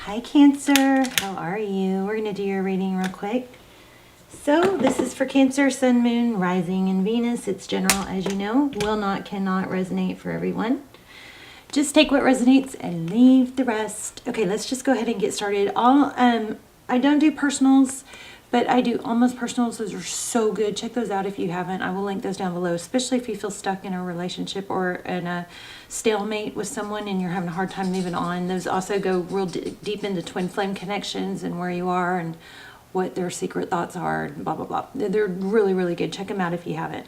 Hi Cancer, how are you? We're going to do your reading real quick. So this is for Cancer, Sun, Moon, Rising, and Venus. It's general, as you know. Will not, cannot resonate for everyone. Just take what resonates and leave the rest. Okay, let's just go ahead and get started. I don't do personals, but I do almost personals. Those are so good. Check those out if you haven't. I will link those down below, especially if you feel stuck in a relationship or in a stalemate with someone and you're having a hard time moving on. Those also go real deep into twin flame connections and where you are and what their secret thoughts are and blah, blah, blah. They're really, really good. Check them out if you haven't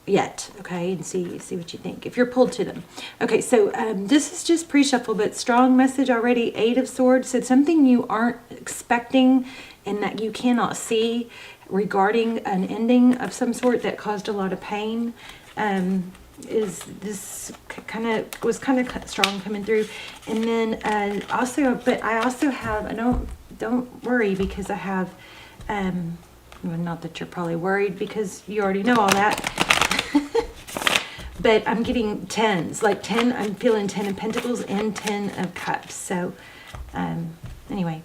yet, okay, and see what you think if you're pulled to them. Okay, so this is just pre-shuffle, but strong message already. 8 of Swords. So something you aren't expecting and that you cannot see regarding an ending of some sort that caused a lot of pain. Is this was kind of strong coming through. And then also, but I also have, I don't worry, because I have well, not that you're probably worried because you already know all that. But I'm getting 10s, like 10, I'm feeling 10 of Pentacles and 10 of Cups. So anyway,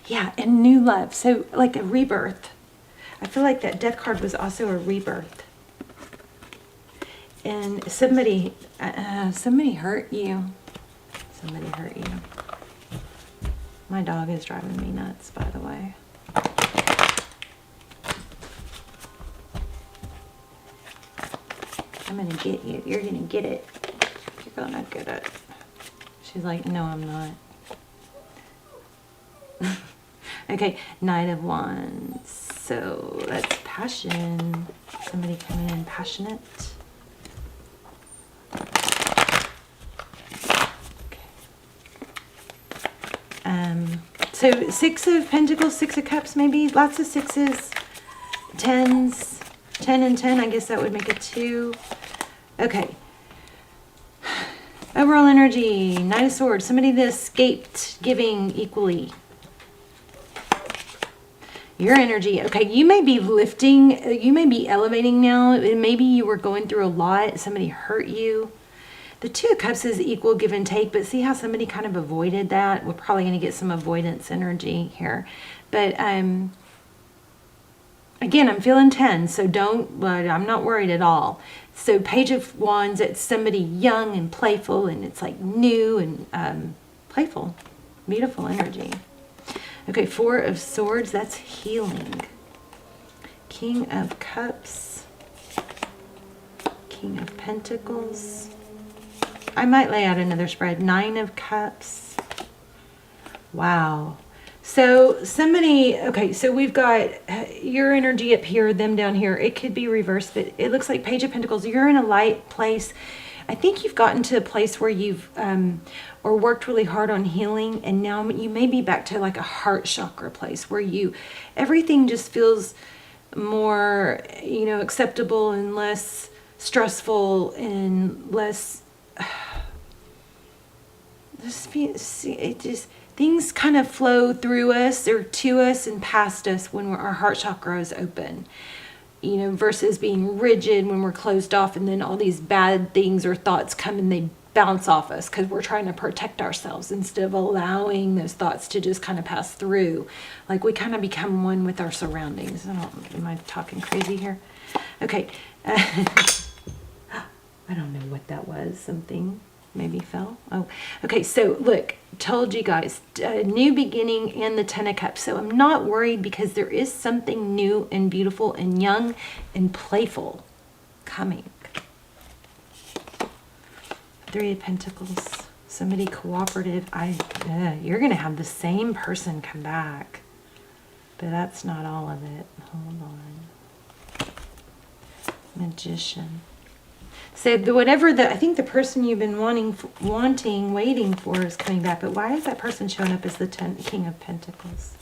yeah, and new love. So like a rebirth. I feel like that Death card was also a rebirth. And somebody hurt you. Somebody hurt you. My dog is driving me nuts, by the way. I'm gonna get you. You're gonna get it. You're gonna get it. She's like, no, I'm not. Okay, Knight of Wands. So that's passion. Somebody coming in passionate. So 6 of Pentacles, 6 of Cups, maybe. Lots of 6s, 10s, 10 and 10. I guess that would make a 2. Okay. Overall energy, Knight of Swords. Somebody that escaped giving equally. Your energy. Okay, you may be lifting. You may be elevating now. Maybe you were going through a lot. Somebody hurt you. The 2 of Cups is equal give and take, but see how somebody kind of avoided that? We're probably going to get some avoidance energy here. But again, I'm feeling 10, so I'm not worried at all. So Page of Wands, it's somebody young and playful, and it's like new and playful. Beautiful energy. Okay, 4 of Swords, that's healing. King of Cups. King of Pentacles. I might lay out another spread. 9 of Cups. Wow. So somebody, okay, so we've got your energy up here, them down here. It could be reversed, but it looks like Page of Pentacles. You're in a light place. I think you've gotten to a place where you've or worked really hard on healing, and now you may be back to like a heart chakra place where everything just feels more, acceptable and less stressful and less. Things kind of flow through us or to us and past us when our heart chakra is open, versus being rigid when we're closed off, and then all these bad things or thoughts come and they bounce off us because we're trying to protect ourselves instead of allowing those thoughts to just kind of pass through. Like we kind of become one with our surroundings. Am I talking crazy here? Okay. I don't know what that was. Something maybe fell. Oh, okay. So look, told you guys, new beginning and the 10 of Cups. So I'm not worried because there is something new and beautiful and young and playful coming. 3 of Pentacles. Somebody cooperative. You're going to have the same person come back. But that's not all of it. Hold on. Magician. So I think the person you've been waiting for is coming back. But why is that person showing up as the King of Pentacles?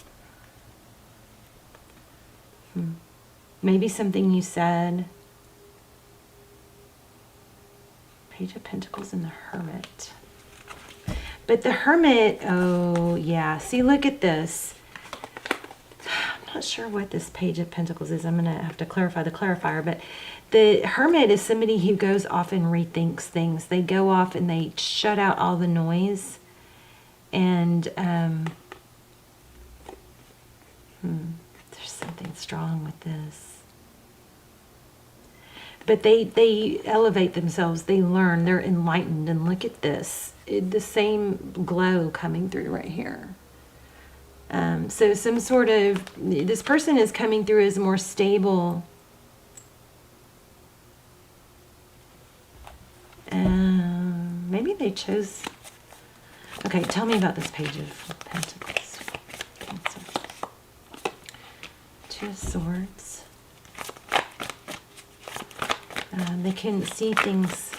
Maybe something you said. Page of Pentacles and the Hermit. But the Hermit, oh yeah. See, look at this. I'm not sure what this Page of Pentacles is. I'm going to have to clarify the clarifier, but the Hermit is somebody who goes off and rethinks things. They go off and they shut out all the noise And there's something strong with this. But they elevate themselves, they learn, they're enlightened, and look at this. The same glow coming through right here. So some sort of, this person is coming through as more stable. Maybe they chose, okay, tell me about this Page of Pentacles. Cancer. Two of Swords. They couldn't see things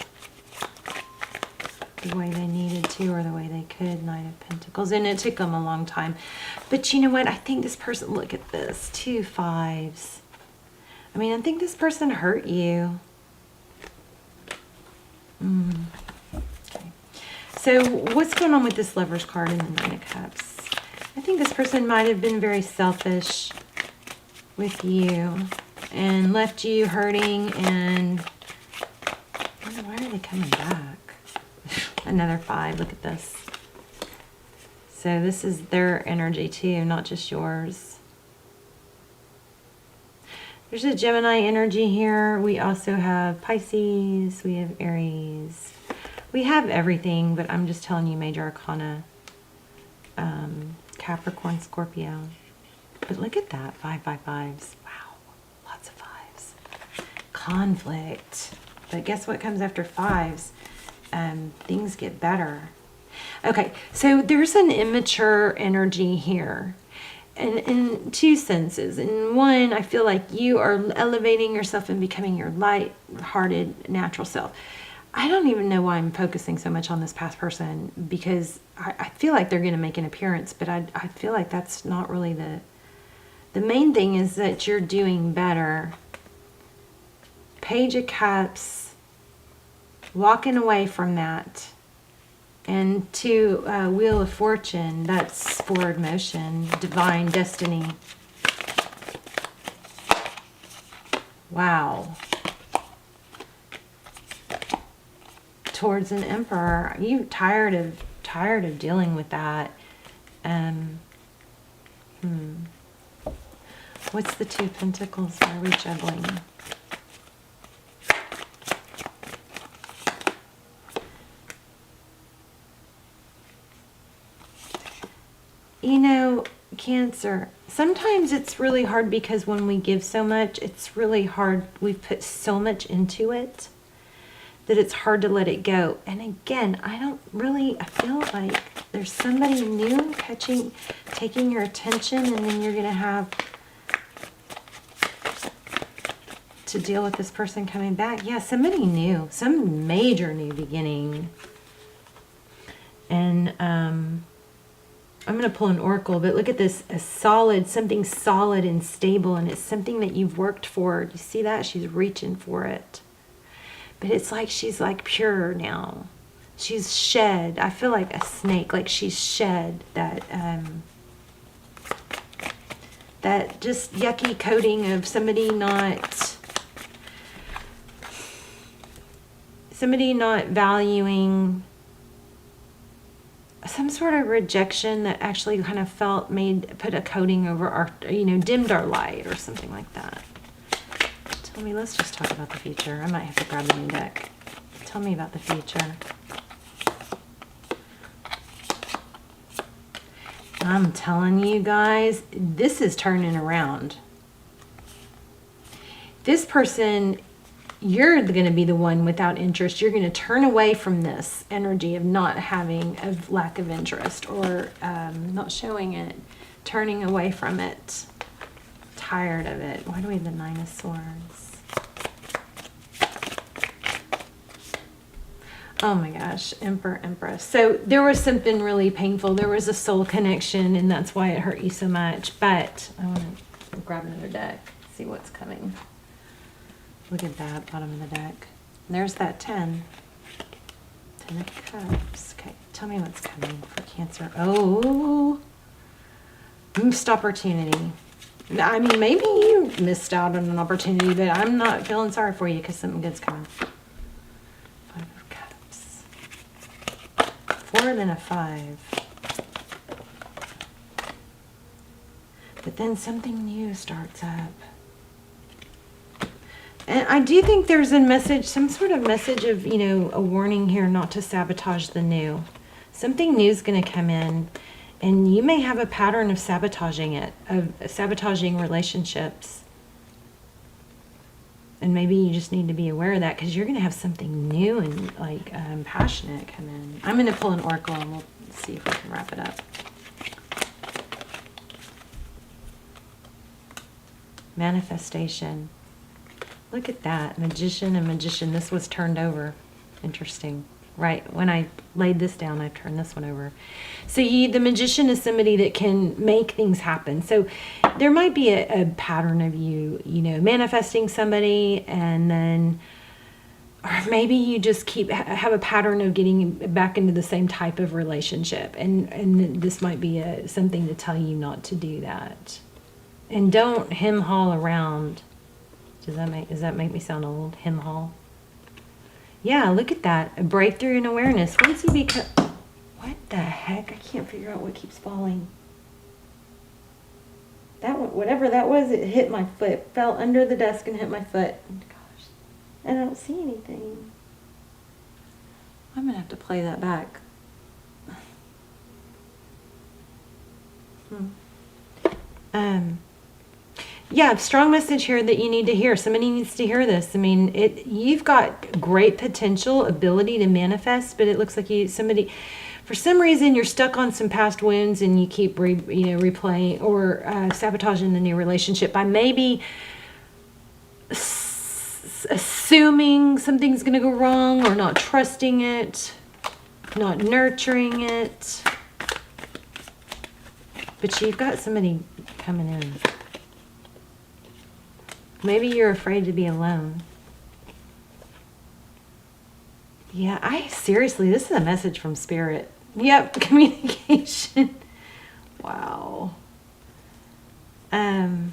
the way they needed to or the way they could. Knight of Pentacles. And it took them a long time. But you know what? I think this person, look at this. 2 5s. I mean, I think this person hurt you. Okay. So what's going on with this Lover's card and the Nine of Cups? I think this person might have been very selfish with you and left you hurting, and I wonder, why are they coming back? Another 5, look at this. So this is their energy too, not just yours. There's a Gemini energy here. We also have Pisces, we have Aries. We have everything, but I'm just telling you Major Arcana. Capricorn, Scorpio. But look at that, 5 5 5s. Wow, lots of 5s. Conflict. But guess what comes after 5s? Things get better. Okay, so there's an immature energy here. And in 2 senses. In one, I feel like you are elevating yourself and becoming your light-hearted, natural self. I don't even know why I'm focusing so much on this past person, because I feel like they're going to make an appearance, but I feel like that's not really the main thing. Is that you're doing better. Page of Cups, walking away from that. And to Wheel of Fortune, that's forward motion, divine destiny. Wow. Towards an Emperor. Are you tired of dealing with that? What's the 2 Pentacles? Why are we juggling? You know, Cancer, sometimes it's really hard because when we give so much, it's really hard. We've put so much into it that it's hard to let it go. And again, I feel like there's somebody new taking your attention, and then you're going to have to deal with this person coming back. Yeah, somebody new, some major new beginning. And, I'm going to pull an oracle, but look at this, something solid and stable, and it's something that you've worked for. You see that? She's reaching for it. But it's like she's like pure now. She's shed. I feel like a snake, like she's shed that just yucky coating of somebody not valuing, some sort of rejection that actually kind of put a coating over our, dimmed our light or something like that. Tell me, let's just talk about the future. I might have to grab a new deck. Tell me about the future. I'm telling you guys, this is turning around. This person, you're going to be the one without interest. You're going to turn away from this energy of of lack of interest, or not showing it, turning away from it. Tired of it. Why do we have the 9 of Swords? Oh my gosh, Emperor, Empress. So there was something really painful. There was a soul connection, and that's why it hurt you so much. But I want to grab another deck, see what's coming. Look at that, bottom of the deck. There's that 10. 10 of Cups. Okay, tell me what's coming for Cancer. Oh, missed opportunity. I mean, maybe you missed out on an opportunity, but I'm not feeling sorry for you because something good's coming. 5 of Cups. 4 and then a 5. But then something new starts up. And I do think there's a message, some sort of message of, you know, a warning here not to sabotage the new. Something new is going to come in, and you may have a pattern of sabotaging it, of sabotaging relationships. And maybe you just need to be aware of that, because you're going to have something new and like passionate come in. I'm going to pull an oracle and we'll see if we can wrap it up. Manifestation. Look at that. Magician and magician. This was turned over. Interesting. Right. When I laid this down, I turned this one over. So the magician is somebody that can make things happen. So there might be a pattern of you know, manifesting somebody, and then, or maybe you just have a pattern of getting back into the same type of relationship. And this might be something to tell you not to do that. And don't hem-haul around. Does that make me sound old? Hem-haul? Yeah, look at that. A breakthrough in awareness. Once you become... What the heck? I can't figure out what keeps falling. That one, whatever that was, it hit my foot. Fell under the desk and hit my foot. Gosh. I don't see anything. I'm going to have to play that back. Yeah, strong message here that you need to hear. Somebody needs to hear this. I mean, you've got great potential, ability to manifest, but it looks like for some reason, you're stuck on some past wounds, and you keep replaying or sabotaging the new relationship by maybe assuming something's going to go wrong, or not trusting it, not nurturing it. But you've got somebody coming in. Maybe you're afraid to be alone. Yeah, seriously, this is a message from Spirit. Yep, communication. Wow. I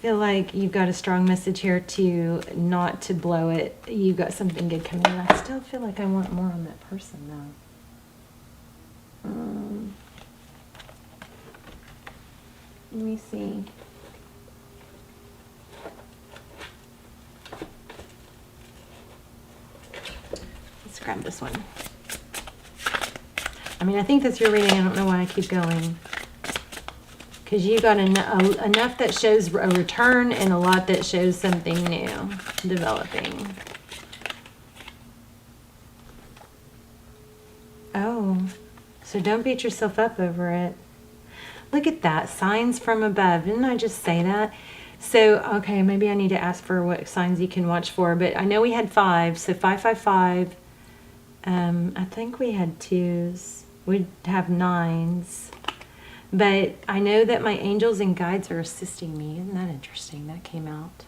feel like you've got a strong message here to not to blow it. You've got something good coming in. I still feel like I want more on that person, though. Let me see. Let's grab this one. I mean, I think that's your reading. I don't know why I keep going. Because you got enough that shows a return and a lot that shows something new developing. Oh, so don't beat yourself up over it. Look at that. Signs from above. Didn't I just say that? So, okay, maybe I need to ask for what signs you can watch for. But I know we had 5. So 555. I think we had 2s. We'd have 9s. But I know that my angels and guides are assisting me. Isn't that interesting? That came out.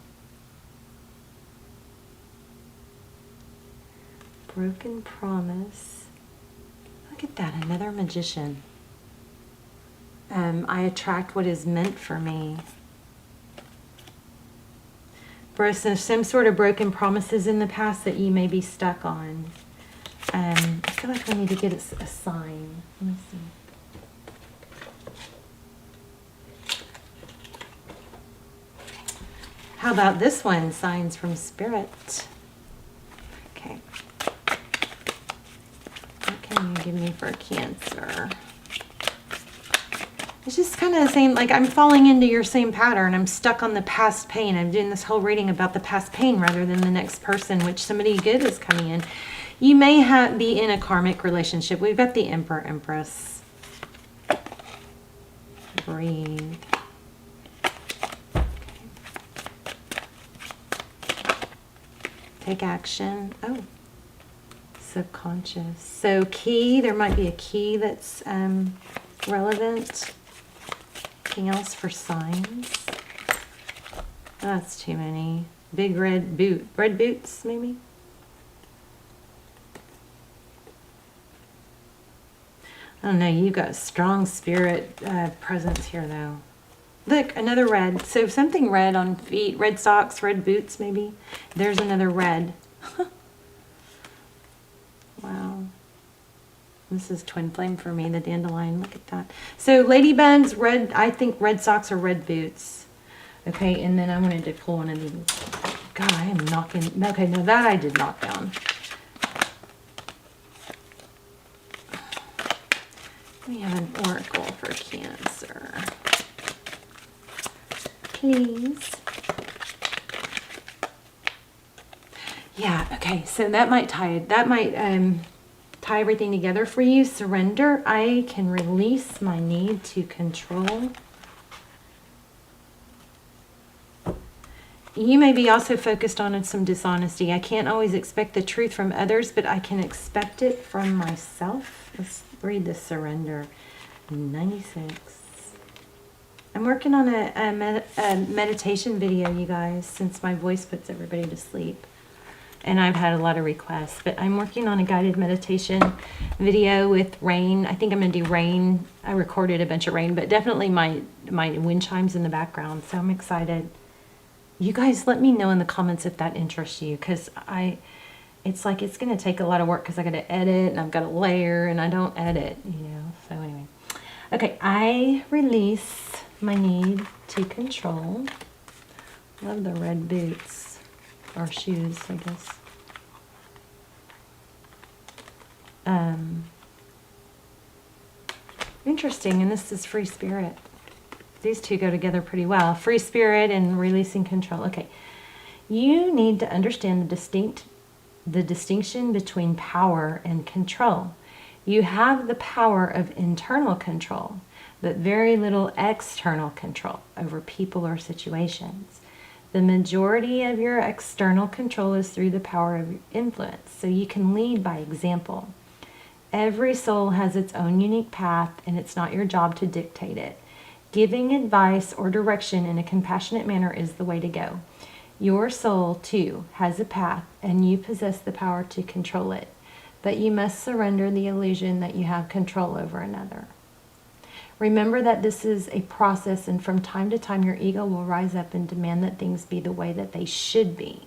Broken promise. Look at that. Another magician. I attract what is meant for me. Some sort of broken promises in the past that you may be stuck on. I feel like we need to get a sign. Let me see. How about this one? Signs from Spirit. Okay. What can you give me for Cancer? It's just kind of the same, like I'm falling into your same pattern. I'm stuck on the past pain. I'm doing this whole reading about the past pain rather than the next person, which somebody good is coming in. You may be in a karmic relationship. We've got the Emperor, Empress. Breathe. Take action. Oh, subconscious. So key, there might be a key that's relevant. Anything else for signs? That's too many. Big red boot. Red boots, maybe? I don't know. You've got strong spirit presence here, though. Look, another red. So something red on feet. Red socks, red boots, maybe. There's another red. Wow. This is twin flame for me, the dandelion. Look at that. So ladybugs, red, I think red socks or red boots. Okay, and then I wanted to pull one of these. God, I am knocking. Okay, no, that I did knock down. We have an oracle for Cancer. Please. Yeah, okay, so that might tie everything together for you. Surrender. I can release my need to control. You may be also focused on some dishonesty. I can't always expect the truth from others, but I can expect it from myself. Let's read the surrender. 96. I'm working on a meditation video, you guys, since my voice puts everybody to sleep. And I've had a lot of requests, but I'm working on a guided meditation video with rain. I think I'm going to do rain. I recorded a bunch of rain, but definitely my wind chimes in the background, so I'm excited. You guys let me know in the comments if that interests you, because it's like it's going to take a lot of work because I got to edit and I've got to layer and I don't edit, you know. So anyway. Okay, I release my need to control. Love the red boots or shoes, I guess. Interesting, and this is free spirit. These two go together pretty well. Free spirit and releasing control. Okay. You need to understand the distinction between power and control. You have the power of internal control, but very little external control over people or situations. The majority of your external control is through the power of influence, so you can lead by example. Every soul has its own unique path, and it's not your job to dictate it. Giving advice or direction in a compassionate manner is the way to go. Your soul, too, has a path, and you possess the power to control it. But you must surrender the illusion that you have control over another. Remember that this is a process, and from time to time your ego will rise up and demand that things be the way that they should be.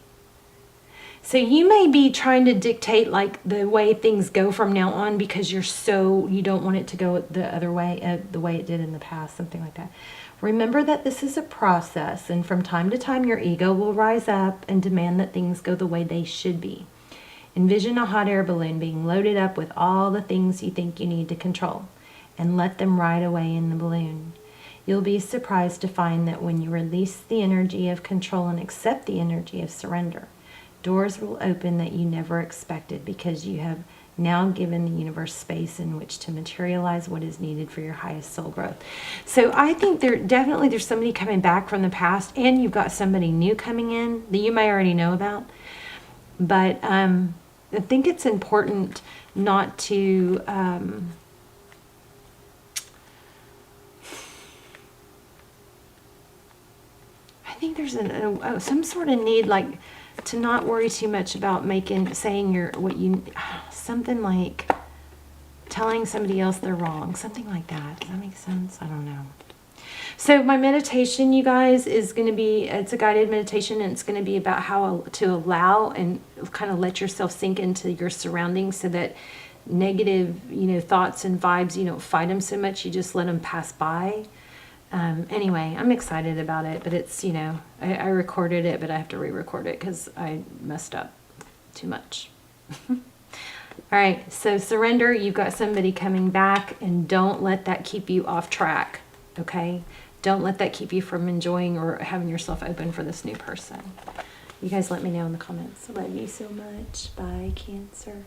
So you may be trying to dictate like the way things go from now on because you don't want it to go the other way, the way it did in the past, something like that. Remember that this is a process, and from time to time your ego will rise up and demand that things go the way they should be. Envision a hot air balloon being loaded up with all the things you think you need to control, and let them ride away in the balloon. You'll be surprised to find that when you release the energy of control and accept the energy of surrender, doors will open that you never expected because you have now given the universe space in which to materialize what is needed for your highest soul growth. So I think there's somebody coming back from the past, and you've got somebody new coming in that you may already know about. But I think it's important not to I think there's some sort of need, like, to not worry too much about something like telling somebody else they're wrong, something like that. Does that make sense? I don't know. So my meditation, you guys, is going to be, it's a guided meditation, and it's going to be about how to allow and kind of let yourself sink into your surroundings so that negative, thoughts and vibes, you don't fight them so much, you just let them pass by. Anyway, I'm excited about it, but it's, I recorded it, but I have to re-record it because I messed up too much. All right, so surrender. You've got somebody coming back, and don't let that keep you off track, okay? Don't let that keep you from enjoying or having yourself open for this new person. You guys let me know in the comments. I love you so much. Bye, Cancer.